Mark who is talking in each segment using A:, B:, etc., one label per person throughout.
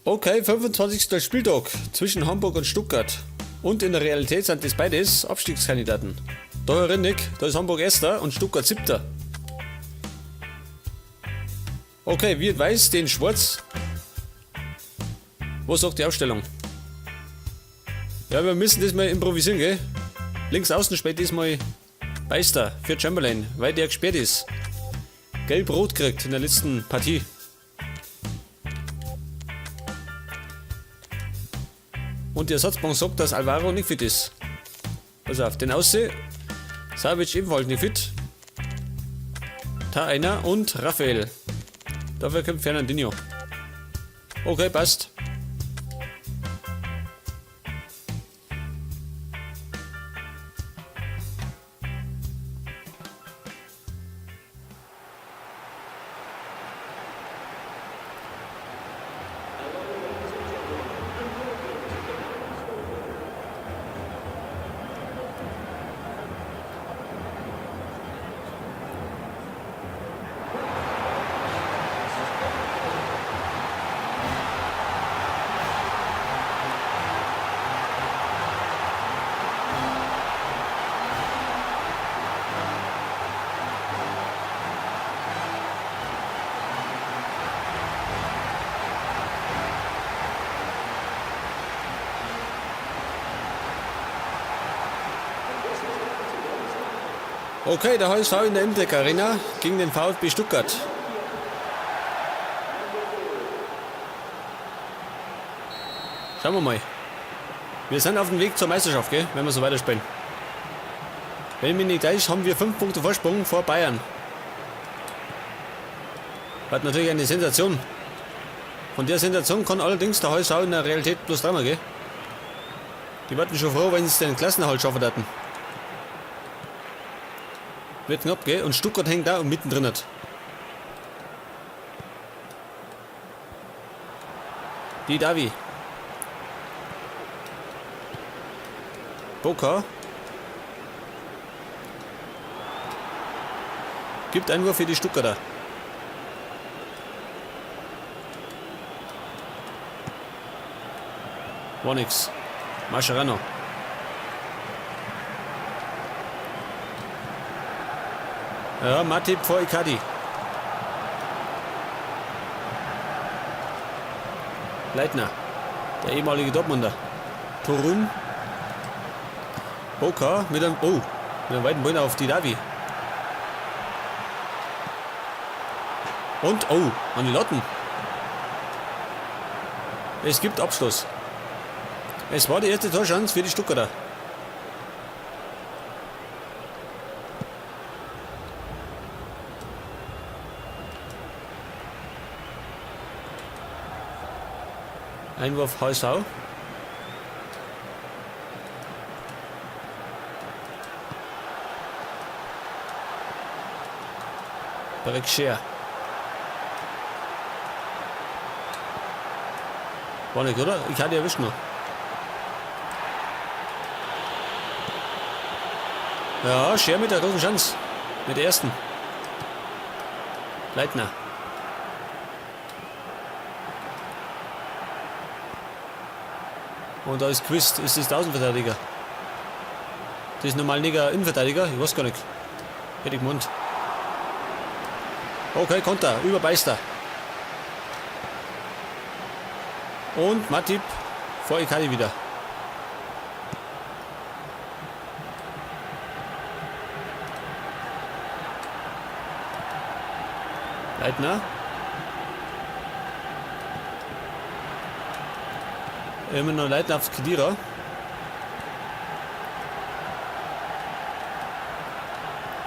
A: Okay, 25. Spieltag zwischen Hamburg und Stuttgart. Und in der Realität sind das beides Abstiegskandidaten. Da erinnere ich, da ist Hamburg Erster und Stuttgart Siebter. Okay, wir weiß, den Schwarz. Was sagt die Aufstellung? Ja, wir müssen das mal improvisieren, gell? Links außen spielt diesmal Beister für Chamberlain, weil der gesperrt ist. Gelb-Rot kriegt in der letzten Partie. Und die Ersatzbank sagt, dass Alvaro nicht fit ist. Pass auf, den Aussehen. Savic ebenfalls nicht fit. Taina und Raphael. Dafür kommt Fernandinho. Okay, passt. Okay, der HSV in der Imtech Arena gegen den VfB Stuttgart. Schauen wir mal. Wir sind auf dem Weg zur Meisterschaft, gell, wenn wir so weiterspielen. Wenn mich nicht täuscht, haben wir 5 Punkte Vorsprung vor Bayern. War natürlich eine Sensation. Von der Sensation kann allerdings der HSV in der Realität bloß dreimal, gell. Die warten schon froh, wenn sie den Klassenerhalt schaffen würden. Wird knapp, gell? Und Stuttgart hängt da und mittendrin hat. Die Davi. Boca. Gibt Einwurf für die Stuttgarter. War nix. Mascherano. Ja, Matip vor Icardi. Leitner, der ehemalige Dortmunder. Torun. Boca mit einem weiten Ball auf die Davi. Und, an die Latten. Es gibt Abschluss. Es war die erste Torchance für die Stuttgarter. Einwurf HSV. Bergscher. War nicht, oder? Ich hatte erwischt noch. Ja, Scher mit der großen Chance. Mit der ersten. Leitner. Und da ist Quist, ist das der Außenverteidiger. Das ist normal nicht ein Innenverteidiger, ich weiß gar nicht. Hätte ich gemeint. Okay, Konter, über Beister. Und Matip vor Icardi wieder. Leitner. Immer noch Leitner aufs Kedira.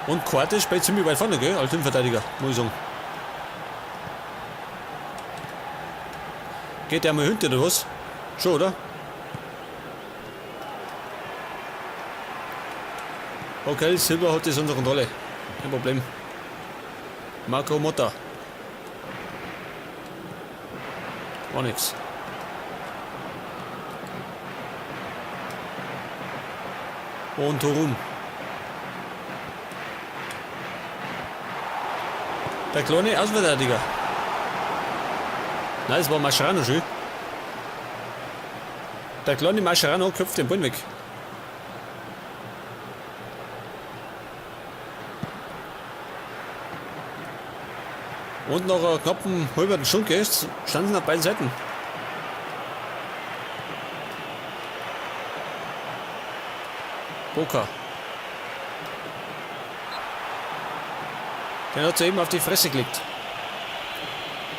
A: Und Quarte spielt ziemlich weit vorne, gell? Als Innenverteidiger, muss ich sagen. Geht der mal hinter oder was? Schon, oder? Okay, Silber hat das unter Kontrolle. Kein Problem. Marco Motta. War nix. Und Torun. Der kleine Außenverteidiger. Nein, das war Mascherano schön. Der kleine Mascherano köpft den Ball weg. Und nach einer knappen halben Stunde standen sie auf beiden Seiten. Boca. Den hat sie eben auf die Fresse gelegt.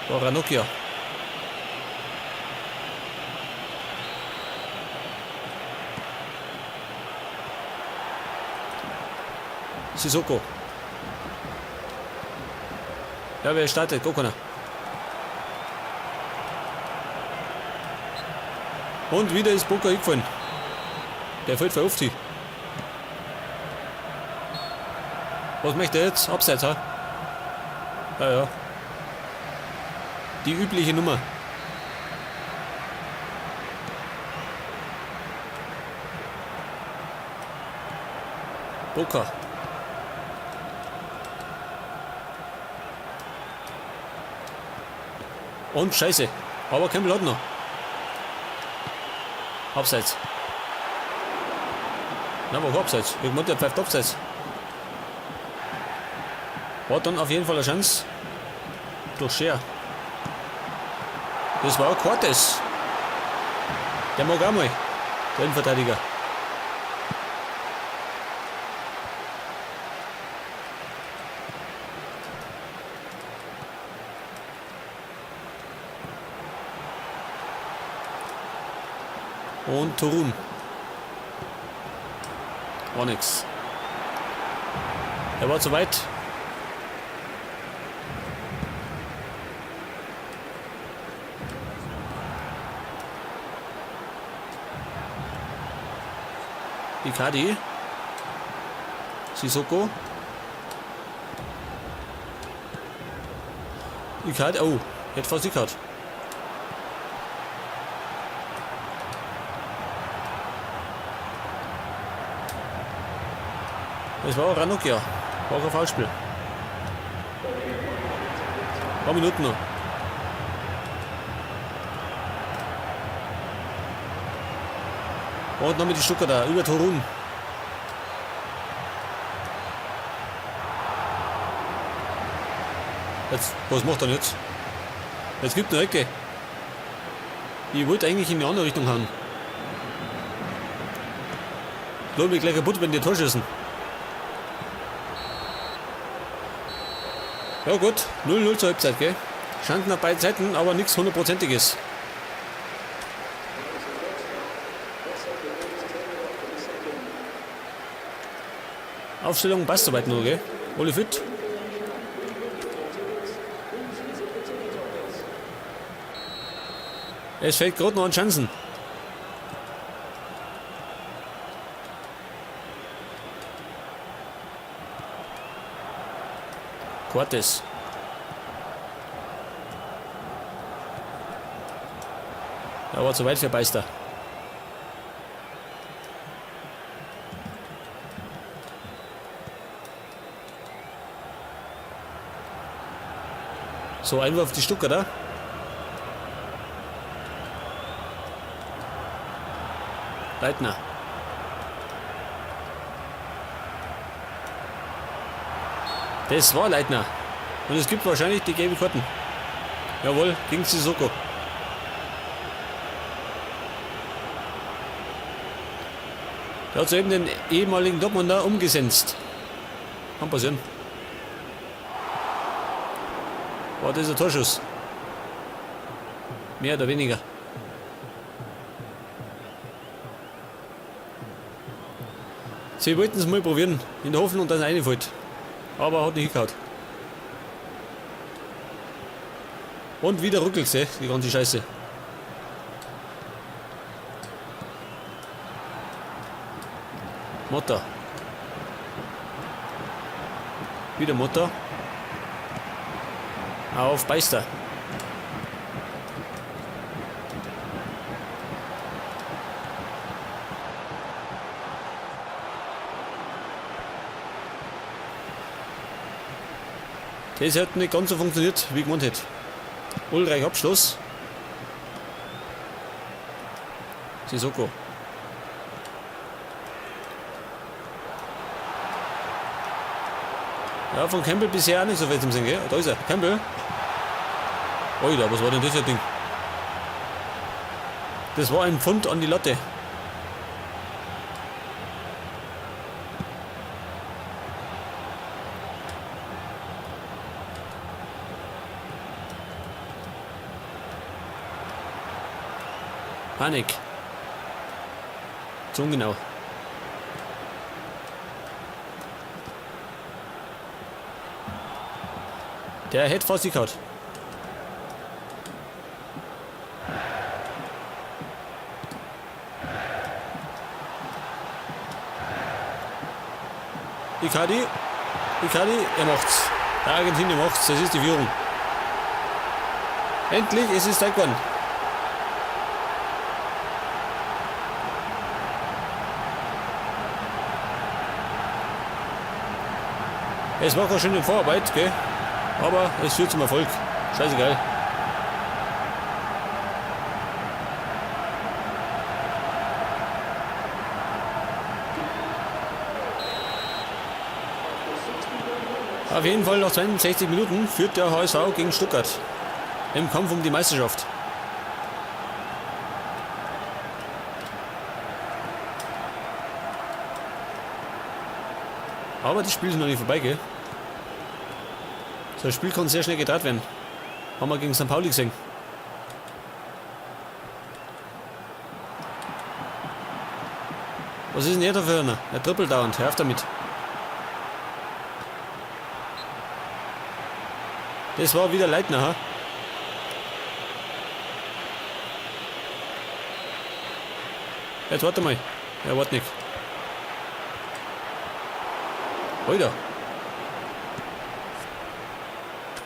A: War Ranocchia. Sissoko. Ja, wer startet? Gar keiner. Und wieder ist Boca hingefallen. Der fällt auf die. Was möchte er jetzt? Abseits, ha? Ja, ja. Die übliche Nummer. Boca. Und Scheiße. Aber kein Blatt noch. Abseits. Na, wo Abseits? Irgendwann der pfeift Abseits. Hat dann auf jeden Fall eine Chance. Durch Scher. Das war auch Cortes. Der mag auch mal. Der Innenverteidiger. Und Turun. War nix. Er war zu weit. Icardi. Sissoko. Icardi. Oh, hätte versickert. Das war auch Ranocchia. War auch ein Foulspiel. Ein paar Minuten noch. Und noch mit die Stucker da, über Turun. Jetzt, was macht er jetzt? Jetzt gibt er eine Ecke. Ich wollte eigentlich in die andere Richtung hauen. Lohnt mich gleich kaputt, wenn die Tor schießen. Ja gut, 0-0 zur Halbzeit, gell? Chancen auf beiden Seiten, aber nichts hundertprozentiges. Aufstellung passt soweit nur, gell? Alle fit. Es fällt gerade noch an Chancen. Cortes. Er war zu weit für Beister. So, Einwurf die Stucker da. Leitner. Das war Leitner. Und es gibt wahrscheinlich die gelben Karten. Jawohl, gegen Sissoko. Der hat soeben den ehemaligen Dortmunder umgesetzt. Kann passieren. War das ein Torschuss? Mehr oder weniger. Sie wollten es mal probieren, in der Hoffnung, dass er reinfällt. Aber hat nicht hingehauen. Und wieder ruckelt sie, die ganze Scheiße. Motta. Wieder Motta. Auf Beister. Das hat nicht ganz so funktioniert, wie gemeint hätte. Ulreich Abschluss. Sissoko. Ja, von Campbell bisher auch nicht so viel zum Sehen, gell? Da ist er, Campbell. Alter, was war denn das für ein Ding? Das war ein Pfund an die Latte. Panik. So ungenau. Der hätte fast gehauen. Icardi, er macht's. Der Argentinier macht's, das ist die Führung. Endlich, es ist Zeit geworden. Es war keine schöne Vorarbeit, gell? Aber es führt zum Erfolg. Scheißegal. Auf jeden Fall nach 62 Minuten führt der HSV gegen Stuttgart im Kampf um die Meisterschaft. Aber das Spiel ist noch nicht vorbei, gell? So ein Spiel kann sehr schnell gedreht werden. Haben wir gegen St. Pauli gesehen. Was ist denn hier da für einer? Er trippelt dauernd, hör auf damit. Das war wieder Leitner, ha? Jetzt warte mal. Er warte nicht. Alter.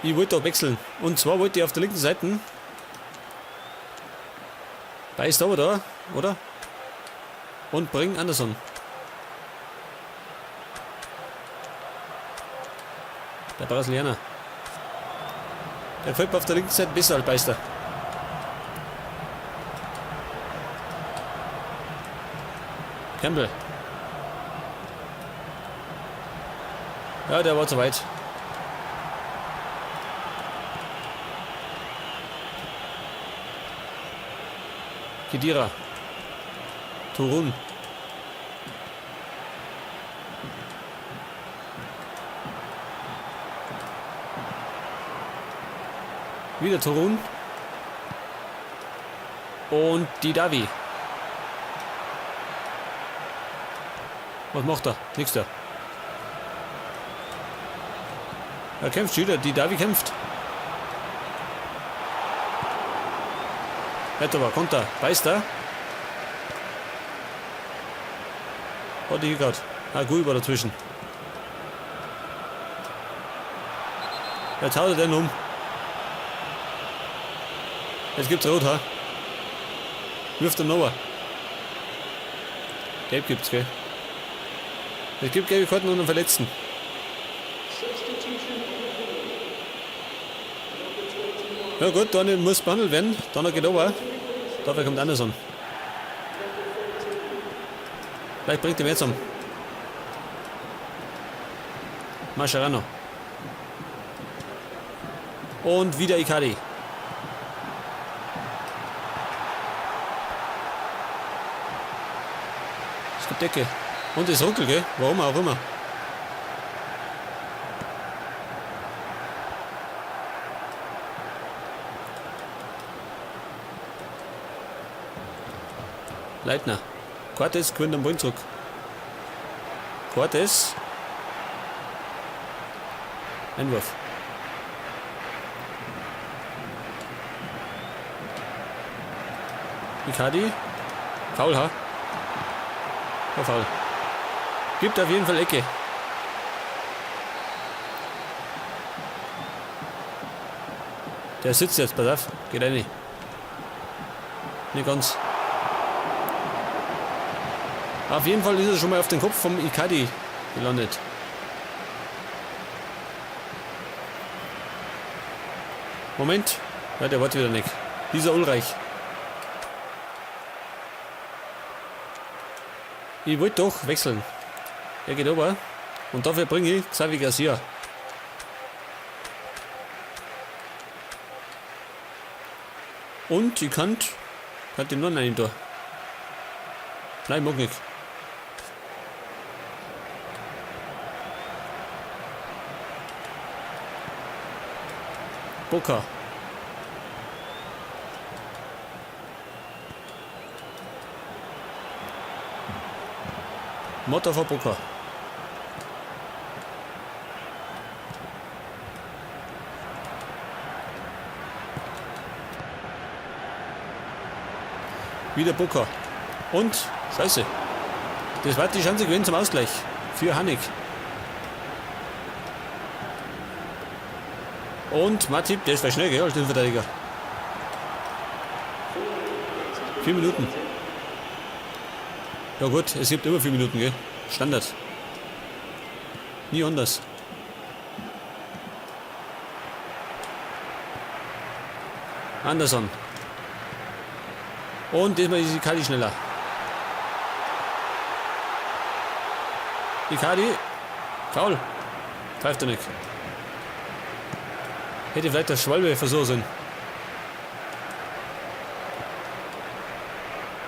A: Ich wollte da wechseln. Und zwar wollte ich auf der linken Seite. Beißt aber da, oder? Und bring Anderson. Der Brasilianer. Der fällt auf der linken Seite besser als Beister. Campbell. Ja, der war zu weit. Khedira. Turun. Wieder Turun. Und die Davi. Was macht er? Nix da. Er kämpft wieder. Die Davi kämpft. Etwa, Konter. Beißt er. Hat die gerade. Ah, gut war dazwischen. Jetzt haut er den um. Jetzt gibt's Rot, ha? Wirft er Noah. Gelb gibt's, gell? Es gibt gelbe Karten und einen Verletzten. Ja gut, dann muss behandelt werden. Dann geht over. Dafür kommt Anderson. Vielleicht bringt er mehr zum. Mascherano. Und wieder Icardi. Es gibt Decke. Und es ruckelt, gell? Warum auch immer. Leitner. Cortes gewinnt den Ball zurück. Cortes. Einwurf. Icardi. Foul, ha? Ja, Foul. Gibt auf jeden Fall Ecke. Der sitzt jetzt, pass auf. Geht rein. Nicht ganz. Auf jeden Fall ist er schon mal auf den Kopf vom Icardi gelandet. Moment. Ja, der wartet wieder nicht. Dieser Ulreich. Ich wollte doch wechseln. Er geht ober. Und dafür bringe ich Xavi Garcia. Und ich kann den nur rein da. Nein, mag nicht. Boca. Motor für Boca. Wieder Boca. Und, scheiße. Das war die Chance gewesen zum Ausgleich. Für Hanik. Und Matip, der ist schnell, gell, als Verteidiger. 4 Minuten. Ja gut, es gibt immer 4 Minuten, gell. Standard. Nie anders. Anderson. Und diesmal ist Icardi schneller. Icardi. Foul. Pfeift er nicht. Hätte vielleicht der Schwalbe versuchen.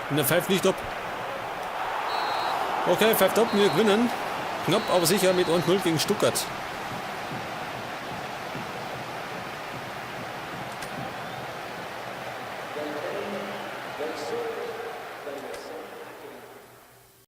A: Und er pfeift nicht ab. Okay, pfeift ab, wir gewinnen. Knapp, aber sicher mit 1-0 gegen Stuttgart.